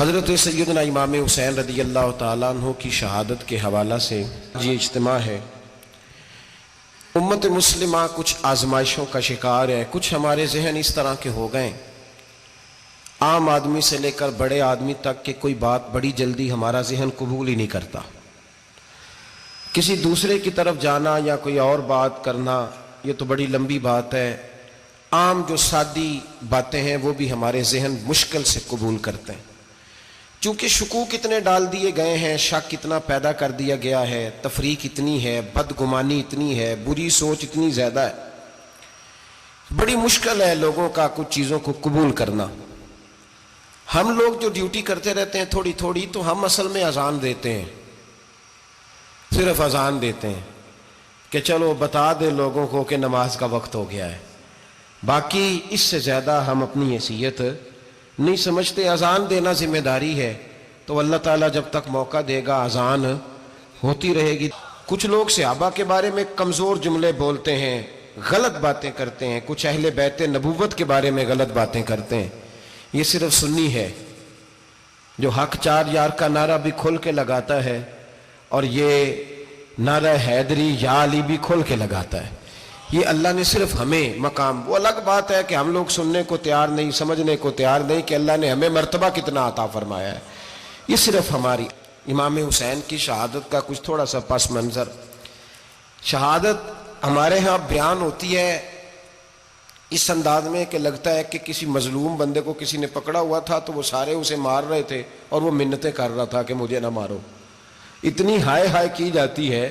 حضرت سیدنا امام حسین رضی اللہ تعالیٰ عنہ کی شہادت کے حوالہ سے یہ اجتماع ہے۔ امت مسلمہ کچھ آزمائشوں کا شکار ہے، کچھ ہمارے ذہن اس طرح کے ہو گئے، عام آدمی سے لے کر بڑے آدمی تک کہ کوئی بات بڑی جلدی ہمارا ذہن قبول ہی نہیں کرتا۔ کسی دوسرے کی طرف جانا یا کوئی اور بات کرنا یہ تو بڑی لمبی بات ہے، عام جو سادی باتیں ہیں وہ بھی ہمارے ذہن مشکل سے قبول کرتے ہیں، چونکہ شکوک اتنے ڈال دیے گئے ہیں، شک اتنا پیدا کر دیا گیا ہے، تفریق اتنی ہے، بدگمانی اتنی ہے، بری سوچ اتنی زیادہ ہے، بڑی مشکل ہے لوگوں کا کچھ چیزوں کو قبول کرنا۔ ہم لوگ جو ڈیوٹی کرتے رہتے ہیں تھوڑی تھوڑی، تو ہم اصل میں اذان دیتے ہیں، صرف اذان دیتے ہیں کہ چلو بتا دے لوگوں کو کہ نماز کا وقت ہو گیا ہے، باقی اس سے زیادہ ہم اپنی حیثیت نہیں سمجھتے۔ اذان دینا ذمہ داری ہے، تو اللہ تعالیٰ جب تک موقع دے گا اذان ہوتی رہے گی۔ کچھ لوگ صحابہ کے بارے میں کمزور جملے بولتے ہیں، غلط باتیں کرتے ہیں، کچھ اہل بیت نبوت کے بارے میں غلط باتیں کرتے ہیں، یہ صرف سنی ہے جو حق چار یار کا نعرہ بھی کھل کے لگاتا ہے اور یہ نعرہ حیدری یا علی بھی کھل کے لگاتا ہے۔ یہ اللہ نے صرف ہمیں مقام، وہ الگ بات ہے کہ ہم لوگ سننے کو تیار نہیں، سمجھنے کو تیار نہیں کہ اللہ نے ہمیں مرتبہ کتنا عطا فرمایا ہے، یہ صرف ہماری۔ امام حسین کی شہادت کا کچھ تھوڑا سا پس منظر۔ شہادت ہمارے ہاں بیان ہوتی ہے اس انداز میں کہ لگتا ہے کہ کسی مظلوم بندے کو کسی نے پکڑا ہوا تھا تو وہ سارے اسے مار رہے تھے اور وہ منتیں کر رہا تھا کہ مجھے نہ مارو، اتنی ہائے ہائے کی جاتی ہے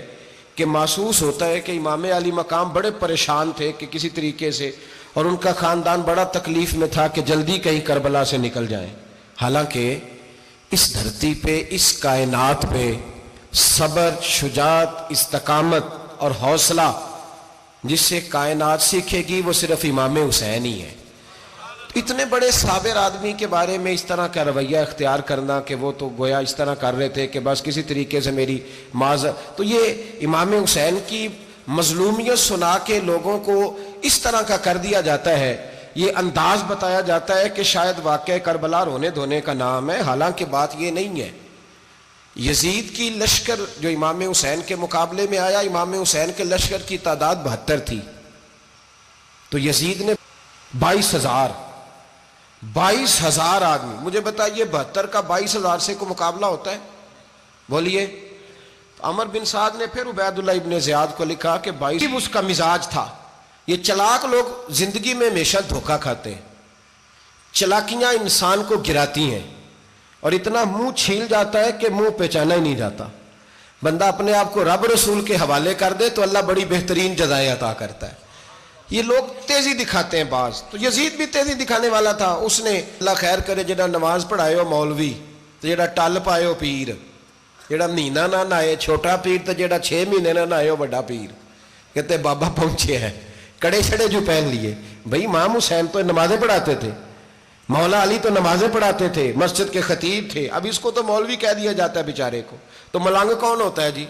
کہ محسوس ہوتا ہے کہ امام علی مقام بڑے پریشان تھے کہ کسی طریقے سے، اور ان کا خاندان بڑا تکلیف میں تھا کہ جلدی کہیں کربلا سے نکل جائیں۔ حالانکہ اس دھرتی پہ، اس کائنات پہ صبر، شجاعت، استقامت اور حوصلہ جس سے کائنات سیکھے گی وہ صرف امام حسین ہی ہے۔ اتنے بڑے صابر آدمی کے بارے میں اس طرح کا رویہ اختیار کرنا کہ وہ تو گویا اس طرح کر رہے تھے کہ بس کسی طریقے سے میری معذرت، تو یہ امام حسین کی مظلومیت سنا کے لوگوں کو اس طرح کا کر دیا جاتا ہے، یہ انداز بتایا جاتا ہے کہ شاید واقعہ کربلا رونے دھونے کا نام ہے، حالانکہ بات یہ نہیں ہے۔ یزید کی لشکر جو امام حسین کے مقابلے میں آیا، امام حسین کے لشکر کی تعداد 72 تھی، تو یزید نے 22,000 آدمی، مجھے بتائیے 72 کا 22,000 سے کو مقابلہ ہوتا ہے؟ بولیے۔ عمر بن سعد نے پھر عبید اللہ ابن زیاد کو لکھا کہ 22 اس کا مزاج تھا۔ یہ چلاک لوگ زندگی میں ہمیشہ دھوکہ کھاتے ہیں، چلاکیاں انسان کو گراتی ہیں اور اتنا منہ چھیل جاتا ہے کہ منہ پہچانا ہی نہیں جاتا۔ بندہ اپنے آپ کو رب رسول کے حوالے کر دے تو اللہ بڑی بہترین جزائیں عطا کرتا ہے۔ یہ لوگ تیزی دکھاتے ہیں بعض، تو یزید بھی تیزی دکھانے والا تھا، اس نے اللہ خیر کرے جڑا نماز پڑھائے ہو مولوی تو جڑا ٹل پائے ہو پیر، جڑا مہینہ نہ نہائے چھوٹا پیر تو جڑا 6 مہینے نہ نہائے ہو بڑا پیر، کہتے بابا پہنچے ہیں، کڑے چھڑے جو پہن لیے۔ بھئی امام حسین تو نمازیں پڑھاتے تھے، مولا علی تو نمازیں پڑھاتے تھے، مسجد کے خطیب تھے، اب اس کو تو مولوی کہہ دیا جاتا ہے بیچارے کو، تو ملنگ کون ہوتا ہے جی؟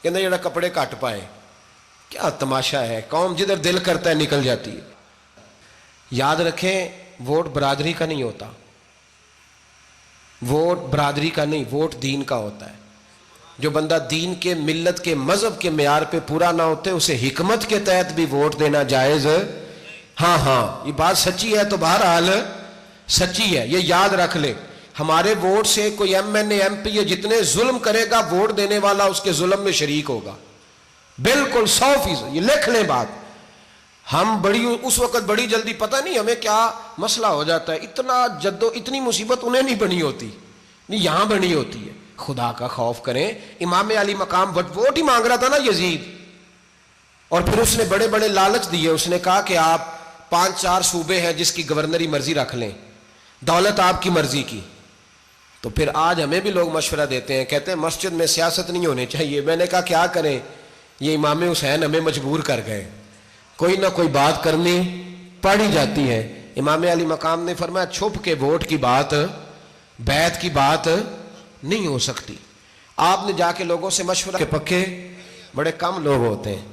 کہتے جڑا کپڑے کٹ پائے۔ کیا تماشا ہے، قوم جدھر دل کرتا ہے نکل جاتی ہے۔ یاد رکھیں ووٹ برادری کا نہیں ہوتا، ووٹ برادری کا نہیں، ووٹ دین کا ہوتا ہے۔ جو بندہ دین کے، ملت کے، مذہب کے معیار پہ پورا نہ ہوتے اسے حکمت کے تحت بھی ووٹ دینا جائز۔ ہاں یہ بات سچی ہے تو بہرحال سچی ہے، یہ یاد رکھ لے۔ ہمارے ووٹ سے کوئی ایم این اے، ایم پی اے جتنے ظلم کرے گا، ووٹ دینے والا اس کے ظلم میں شریک ہوگا، بالکل 100%، یہ لکھ لیں بات۔ ہم اس وقت بڑی جلدی، پتہ نہیں ہمیں کیا مسئلہ ہو جاتا ہے، اتنی مصیبت انہیں نہیں بنی ہوتی، نہیں یہاں بنی ہوتی ہے۔ خدا کا خوف کریں، امام علی مقام ووٹ ہی مانگ رہا تھا نا یزید، اور پھر اس نے بڑے بڑے لالچ دیے، اس نے کہا کہ آپ 5-4 صوبے ہیں جس کی گورنری مرضی رکھ لیں، دولت آپ کی مرضی کی۔ تو پھر آج ہمیں بھی لوگ مشورہ دیتے ہیں، کہتے ہیں مسجد میں سیاست نہیں ہونی چاہیے۔ میں نے کہا کیا کریں، یہ امام حسین ہمیں مجبور کر گئے، کوئی نہ کوئی بات کرنی پڑ ہی جاتی ہے۔ امام علی مقام نے فرمایا چھپ کے ووٹ کی بات، بیعت کی بات نہیں ہو سکتی۔ آپ نے جا کے لوگوں سے مشورہ، کہ پکے بڑے کم لوگ ہوتے ہیں،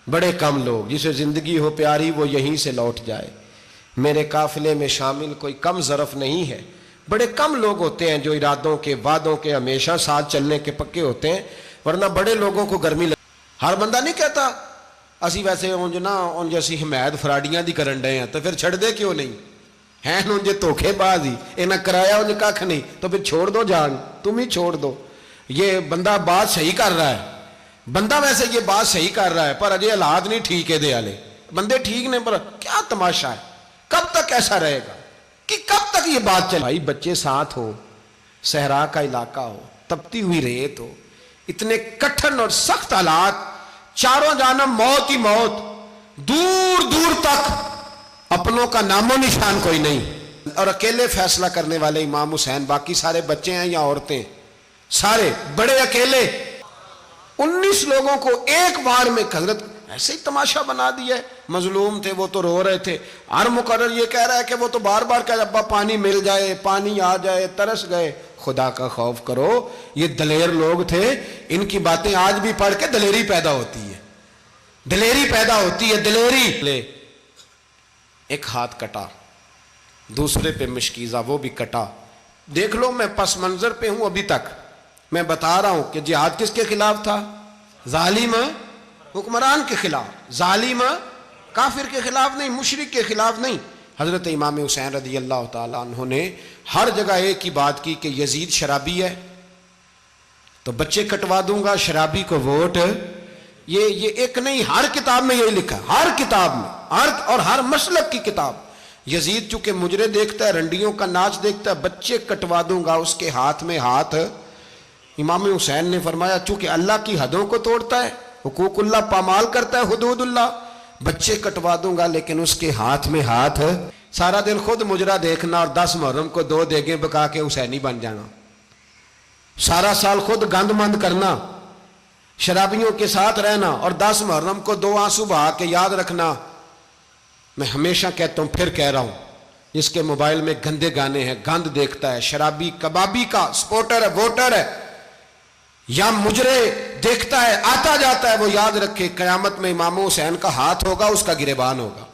بڑے کم لوگ، جسے زندگی ہو پیاری وہ یہیں سے لوٹ جائے۔ میرے قافلے میں شامل کوئی کم ظرف نہیں ہے، بڑے کم لوگ ہوتے ہیں جو ارادوں کے وعدوں کے ہمیشہ ساتھ چلنے کے پکے ہوتے ہیں، ورنہ بڑے لوگوں کو گرمی ہر بندہ نہیں کہتا اسی ویسے اونج نا اونج اسی حمایت فراڈیاں دی کرن ڈے ہیں تو پھر چھڑ دے کیوں نہیں ہیں اونج دھوکھے باز ہی انہیں کرایا اونج کھ نہیں تو پھر چھوڑ دو جان، تم ہی چھوڑ دو. یہ بندہ بات صحیح کر رہا ہے، بندہ ویسے یہ بات صحیح کر رہا ہے پر اجے حالات نہیں ٹھیک ہے دے والے بندے ٹھیک نہیں، پر کیا تماشا ہے، کب تک ایسا رہے گا کہ کب تک یہ بات چلے. بھائی بچے ساتھ ہو، صحرا کا علاقہ ہو، تپتی ہوئی ریت ہو، اتنے کٹھن اور سخت حالات، چاروں جانب موت ہی موت، دور دور تک اپنوں کا نام و نشان کوئی نہیں، اور اکیلے فیصلہ کرنے والے امام حسین، باقی سارے بچے ہیں یا عورتیں، سارے بڑے اکیلے. 19 لوگوں کو ایک بار میں حضرت ایسے ہی تماشا بنا دیا ہے. مظلوم تھے وہ تو رو رہے تھے، ہر مقرر یہ کہہ رہا ہے کہ وہ تو بار بار کہ ابا پانی مل جائے، پانی آ جائے، ترس گئے. خدا کا خوف کرو، یہ دلیر لوگ تھے، ان کی باتیں آج بھی پڑھ کے دلیری پیدا ہوتی ہے، دلیری پیدا ہوتی ہے، دلیری. لے ایک ہاتھ کٹا، دوسرے پہ مشکیزہ وہ بھی کٹا. دیکھ لو میں پس منظر پہ ہوں ابھی تک، میں بتا رہا ہوں کہ جہاد کس کے خلاف تھا؟ ظالم حکمران کے خلاف، ظالم کافر کے خلاف نہیں، مشرک کے خلاف نہیں. حضرت امام حسین رضی اللہ تعالیٰ عنہ نے ہر جگہ ایک ہی بات کی کہ یزید شرابی ہے تو بچے کٹوا دوں گا، شرابی کو ووٹ. یہ ایک نہیں، ہر کتاب میں یہی لکھا، ہر کتاب میں، اور ہر مسلک کی کتاب. یزید چونکہ مجرے دیکھتا ہے، رنڈیوں کا ناچ دیکھتا ہے، بچے کٹوا دوں گا، اس کے ہاتھ میں ہاتھ. امام حسین نے فرمایا چونکہ اللہ کی حدوں کو توڑتا ہے، حقوق اللہ پامال کرتا ہے، حدود اللہ، بچے کٹوا دوں گا لیکن اس کے ہاتھ میں ہاتھ. سارا دن خود مجرا دیکھنا اور 10 محرم کو 2 دیگیں پکا کے حسینی بن جانا، سارا سال خود گند مند کرنا، شرابیوں کے ساتھ رہنا، اور 10 محرم کو 2 آنسو بہا کے یاد رکھنا. میں ہمیشہ کہتا ہوں، پھر کہہ رہا ہوں، جس کے موبائل میں گندے گانے ہیں، گند دیکھتا ہے، شرابی کبابی کا سپورٹر ہے، ووٹر ہے، یا مجرے دیکھتا ہے آتا جاتا ہے، وہ یاد رکھے قیامت میں امام حسین کا ہاتھ ہوگا، اس کا گریبان ہوگا.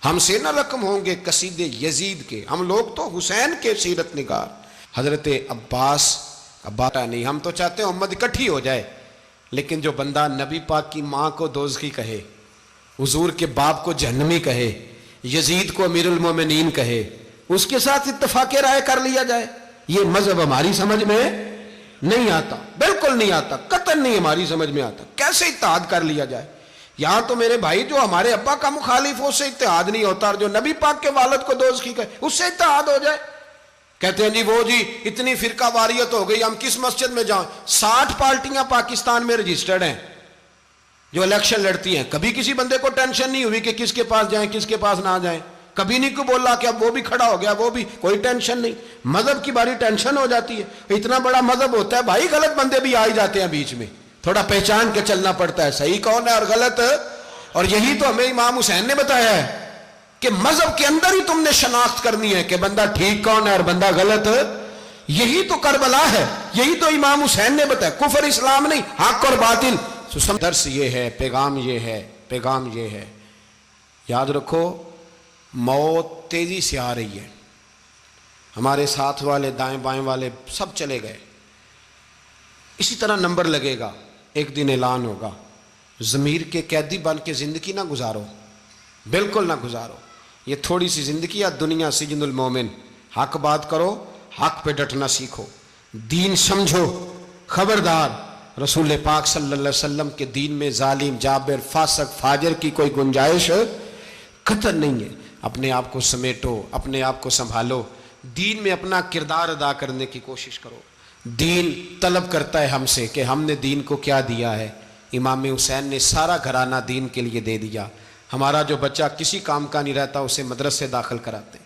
ہم سے نہ رقم ہوں گے قصیدے یزید کے، ہم لوگ تو حسین کے سیرت نگار. حضرت عباس کا باٹا نہیں، ہم تو چاہتے ہیں امت اکٹھی ہو جائے، لیکن جو بندہ نبی پاک کی ماں کو دوزخی کہے، حضور کے باپ کو جہنمی کہے، یزید کو امیر المومنین کہے، اس کے ساتھ اتفاق رائے کر لیا جائے، یہ مذہب ہماری سمجھ میں نہیں آتا، بالکل نہیں آتا، قطعاً نہیں ہماری سمجھ میں آتا. کیسے اتحاد کر لیا جائے؟ یہاں تو میرے بھائی جو ہمارے ابا کا مخالف ہو، اس سے اتحاد نہیں ہوتا، اور جو نبی پاک کے والد کو دوزخی کہے اس سے اتحاد ہو جائے. کہتے ہیں جی وہ جی اتنی فرقہ واریت ہو گئی، ہم کس مسجد میں جائیں؟ 60 پارٹیاں پاکستان میں رجسٹرڈ ہیں جو الیکشن لڑتی ہیں. کبھی کسی بندے کو ٹینشن نہیں ہوئی کہ کس کے پاس جائیں کس کے پاس نہ جائیں، کبھی نہیں کو بولا کہ اب وہ بھی کھڑا ہو گیا، وہ بھی، کوئی ٹینشن نہیں. مذہب کی باری ٹینشن ہو جاتی ہے، اتنا بڑا مذہب ہوتا ہے بھائی، غلط بندے بھی آ ہی جاتے ہیں بیچ میں، تھوڑا پہچان کے چلنا پڑتا ہے صحیح کون ہے اور غلط. اور یہی تو ہمیں امام حسین نے بتایا ہے کہ مذہب کے اندر ہی تم نے شناخت کرنی ہے کہ بندہ ٹھیک کون ہے اور بندہ غلط. یہی تو کربلا ہے، یہی تو امام حسین نے بتایا، کفر اسلام نہیں، حق اور باطل. درس یہ ہے، پیغام یہ ہے، پیغام یہ ہے. یاد رکھو موت تیزی سے آ رہی ہے، ہمارے ساتھ والے دائیں بائیں والے سب چلے گئے، اسی طرح نمبر لگے گا، ایک دن اعلان ہوگا. ضمیر کے قیدی بن کے زندگی نہ گزارو، بالکل نہ گزارو. یہ تھوڑی سی زندگی ہے دنیا سجن المومن. حق بات کرو، حق پہ ڈٹنا سیکھو، دین سمجھو. خبردار رسول پاک صلی اللہ علیہ وسلم کے دین میں ظالم، جابر، فاسق، فاجر کی کوئی گنجائش قطع نہیں ہے. اپنے آپ کو سمیٹو، اپنے آپ کو سنبھالو، دین میں اپنا کردار ادا کرنے کی کوشش کرو. دین طلب کرتا ہے ہم سے کہ ہم نے دین کو کیا دیا ہے. امام حسین نے سارا گھرانہ دین کے لیے دے دیا. ہمارا جو بچہ کسی کام کا نہیں رہتا اسے مدرسے داخل کراتے.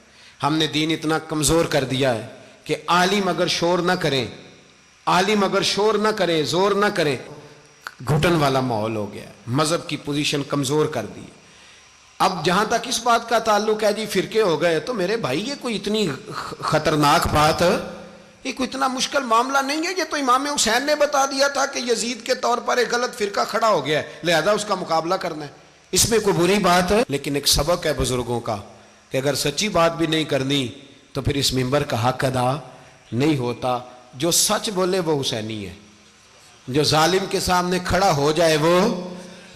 ہم نے دین اتنا کمزور کر دیا ہے کہ عالم اگر شور نہ کریں، عالم اگر شور نہ کرے، زور نہ کرے، گھٹن والا ماحول ہو گیا. مذہب کی پوزیشن کمزور کر دی. اب جہاں تک اس بات کا تعلق ہے جی فرقے ہو گئے، تو میرے بھائی یہ کوئی اتنی خطرناک بات، یہ کوئی اتنا مشکل معاملہ نہیں ہے. یہ تو امام حسین نے بتا دیا تھا کہ یزید کے طور پر ایک غلط فرقہ کھڑا ہو گیا ہے، لہذا اس کا مقابلہ کرنا ہے. اس میں کوئی بری بات ہے، لیکن ایک سبق ہے بزرگوں کا کہ اگر سچی بات بھی نہیں کرنی تو پھر اس منبر کا حق ادا نہیں ہوتا. جو سچ بولے وہ حسینی ہے, جو ظالم کے سامنے کھڑا ہو جائے وہ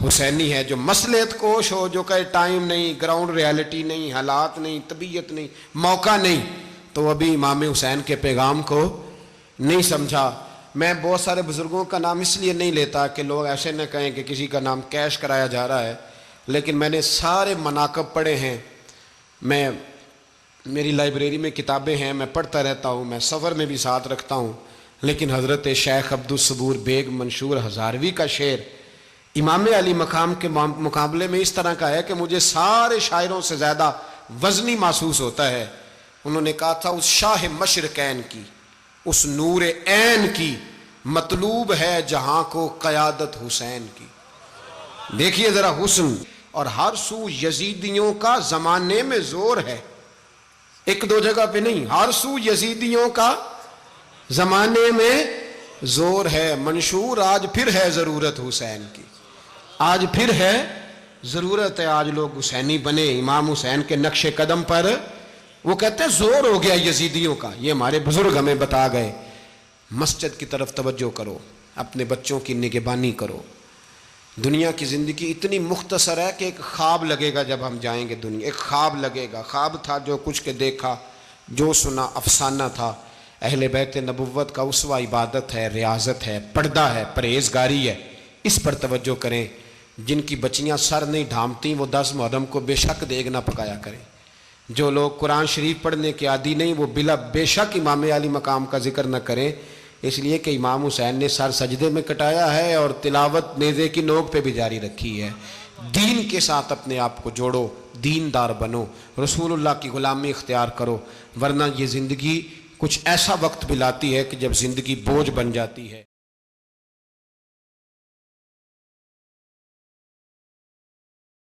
حسینی ہے. جو مصلحت کوش ہو, جو کہے ٹائم نہیں, گراؤنڈ ریالٹی نہیں, حالات نہیں, طبیعت نہیں, موقع نہیں, تو وہ ابھی امام حسین کے پیغام کو نہیں سمجھا. میں بہت سارے بزرگوں کا نام اس لیے نہیں لیتا کہ لوگ ایسے نہ کہیں کہ کسی کا نام کیش کرایا جا رہا ہے, لیکن میں نے سارے مناقب پڑھے ہیں. میری لائبریری میں کتابیں ہیں, میں پڑھتا رہتا ہوں, میں سفر میں بھی ساتھ رکھتا ہوں. لیکن حضرت شیخ عبدالصبور بیگ منشور ہزاروی کا شعر امام علی مقام کے مقابلے میں اس طرح کا ہے کہ مجھے سارے شاعروں سے زیادہ وزنی محسوس ہوتا ہے. انہوں نے کہا تھا اس شاہ مشرقین کی, اس نور عین کی, مطلوب ہے جہاں کو قیادت حسین کی. دیکھیے ذرا حسن. اور ہر سو یزیدیوں کا زمانے میں زور ہے, ایک دو جگہ پہ نہیں, ہر سو یزیدیوں کا زمانے میں زور ہے. منشور آج پھر ہے ضرورت حسین کی, آج پھر ہے ضرورت ہے, آج لوگ حسینی بنے, امام حسین کے نقش قدم پر. وہ کہتے ہیں زور ہو گیا یزیدیوں کا, یہ ہمارے بزرگ ہمیں بتا گئے. مسجد کی طرف توجہ کرو, اپنے بچوں کی نگہبانی کرو. دنیا کی زندگی اتنی مختصر ہے کہ ایک خواب لگے گا جب ہم جائیں گے دنیا, ایک خواب لگے گا. خواب تھا جو کچھ کے دیکھا, جو سنا افسانہ تھا. اہل بیت نبوت کا اسوہ عبادت ہے, ریاضت ہے, پردہ ہے, پرہیزگاری ہے. اس پر توجہ کریں. جن کی بچیاں سر نہیں ڈھانپتیں وہ 10 محرم کو بے شک دیگ نہ پکایا کریں. جو لوگ قرآن شریف پڑھنے کے عادی نہیں وہ بے شک امام علی مقام کا ذکر نہ کریں, اس لیے کہ امام حسین نے سر سجدے میں کٹایا ہے اور تلاوت نیزے کی نوک پہ بھی جاری رکھی ہے. دین کے ساتھ اپنے آپ کو جوڑو, دیندار بنو, رسول اللہ کی غلامی اختیار کرو, ورنہ یہ زندگی کچھ ایسا وقت بھی لاتی ہے کہ جب زندگی بوجھ بن جاتی ہے.